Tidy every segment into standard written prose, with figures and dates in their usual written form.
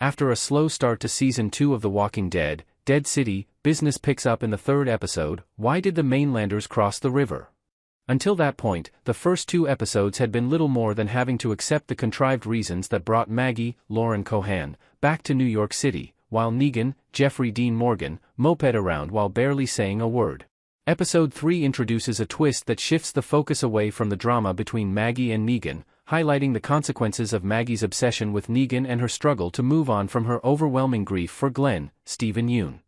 After a slow start to Season 2 of The Walking Dead, Dead City, business picks up in the third episode, Why Did the Mainlanders Cross the River? Until that point, the first 2 episodes had been little more than having to accept the contrived reasons that brought Maggie, Lauren Cohan, back to New York City, while Negan, Jeffrey Dean Morgan, moped around while barely saying a word. Episode 3 introduces a twist that shifts the focus away from the drama between Maggie and Negan, highlighting the consequences of Maggie's obsession with Negan and her struggle to move on from her overwhelming grief for Glenn, Stephen Yeun.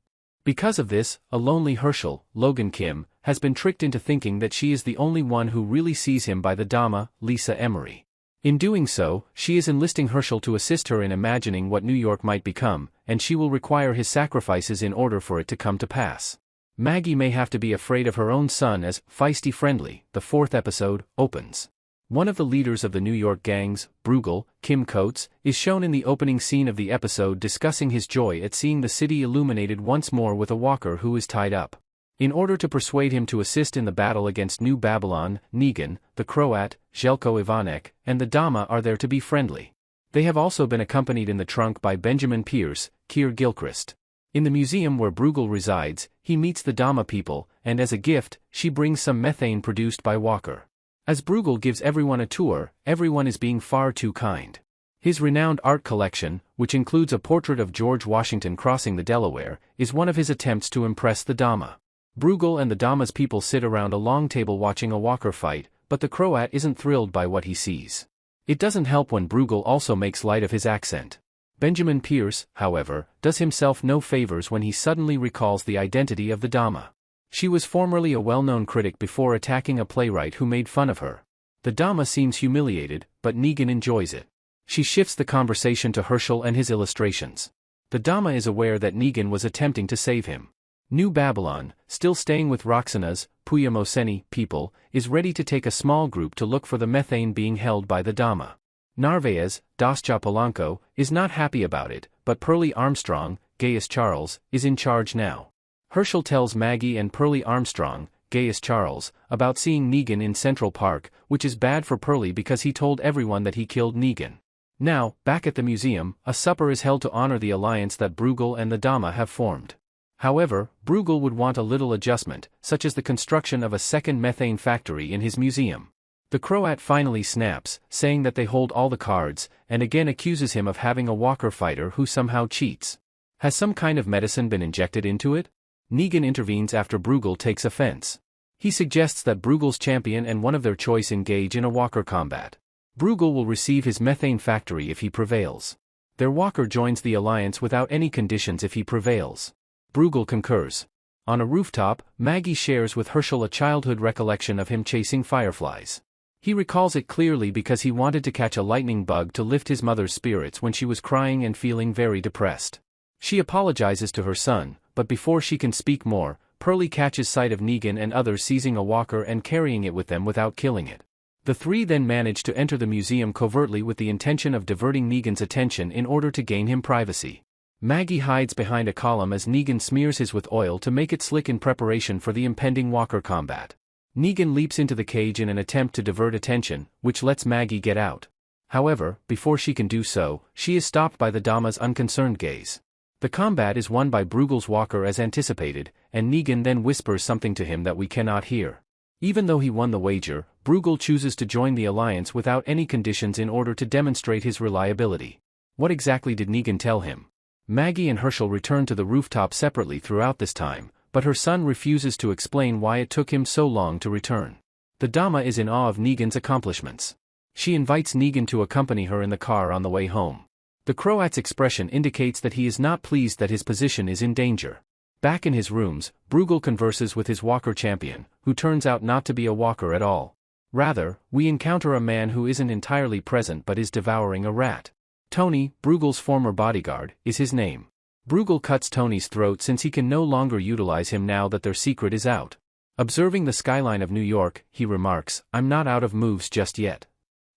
Because of this, a lonely Herschel, Logan Kim, has been tricked into thinking that she is the only one who really sees him by the Dama, Lisa Emery. In doing so, she is enlisting Herschel to assist her in imagining what New York might become, and she will require his sacrifices in order for it to come to pass. Maggie may have to be afraid of her own son as feisty friendly. The 4th episode opens. One of the leaders of the New York gangs, Bruegel, Kim Coates, is shown in the opening scene of the episode discussing his joy at seeing the city illuminated once more with a walker who is tied up. In order to persuade him to assist in the battle against New Babylon, Negan, the Croat, Željko Ivanek, and the Dama are there to be friendly. They have also been accompanied in the trunk by Benjamin Pierce, Keir Gilchrist. In the museum where Bruegel resides, he meets the Dama people, and as a gift, she brings some methane produced by Walker. As Bruegel gives everyone a tour, everyone is being far too kind. His renowned art collection, which includes a portrait of George Washington crossing the Delaware, is one of his attempts to impress the Dama. Bruegel and the Dama's people sit around a long table watching a Walker fight, but the Croat isn't thrilled by what he sees. It doesn't help when Bruegel also makes light of his accent. Benjamin Pierce, however, does himself no favors when he suddenly recalls the identity of the Dama. She was formerly a well-known critic before attacking a playwright who made fun of her. The Dama seems humiliated, but Negan enjoys it. She shifts the conversation to Herschel and his illustrations. The Dama is aware that Negan was attempting to save him. New Babylon, still staying with Roxana's, Puyamoseni, people, is ready to take a small group to look for the methane being held by the Dama. Narvaez, Dascha Polanco, is not happy about it, but Pearlie Armstrong, Gaius Charles, is in charge now. Herschel tells Maggie and Pearlie Armstrong, Gaius Charles, about seeing Negan in Central Park, which is bad for Pearlie because he told everyone that he killed Negan. Now, back at the museum, a supper is held to honor the alliance that Bruegel and the Dama have formed. However, Bruegel would want a little adjustment, such as the construction of a second methane factory in his museum. The Croat finally snaps, saying that they hold all the cards, and again accuses him of having a Walker fighter who somehow cheats. Has some kind of medicine been injected into it? Negan intervenes after Bruegel takes offense. He suggests that Bruegel's champion and one of their choice engage in a Walker combat. Bruegel will receive his methane factory if he prevails. Their Walker joins the alliance without any conditions if he prevails. Bruegel concurs. On a rooftop, Maggie shares with Herschel a childhood recollection of him chasing fireflies. He recalls it clearly because he wanted to catch a lightning bug to lift his mother's spirits when she was crying and feeling very depressed. She apologizes to her son, but before she can speak more, Pearlie catches sight of Negan and others seizing a Walker and carrying it with them without killing it. The three then manage to enter the museum covertly with the intention of diverting Negan's attention in order to gain him privacy. Maggie hides behind a column as Negan smears his with oil to make it slick in preparation for the impending Walker combat. Negan leaps into the cage in an attempt to divert attention, which lets Maggie get out. However, before she can do so, she is stopped by the Dama's unconcerned gaze. The combat is won by Bruegel's Walker as anticipated, and Negan then whispers something to him that we cannot hear. Even though he won the wager, Bruegel chooses to join the alliance without any conditions in order to demonstrate his reliability. What exactly did Negan tell him? Maggie and Herschel return to the rooftop separately throughout this time, but her son refuses to explain why it took him so long to return. The Dama is in awe of Negan's accomplishments. She invites Negan to accompany her in the car on the way home. The Croat's expression indicates that he is not pleased that his position is in danger. Back in his rooms, Bruegel converses with his Walker champion, who turns out not to be a Walker at all. Rather, we encounter a man who isn't entirely present but is devouring a rat. Tony, Bruegel's former bodyguard, is his name. Bruegel cuts Tony's throat since he can no longer utilize him now that their secret is out. Observing the skyline of New York, he remarks, "I'm not out of moves just yet."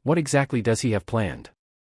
What exactly does he have planned?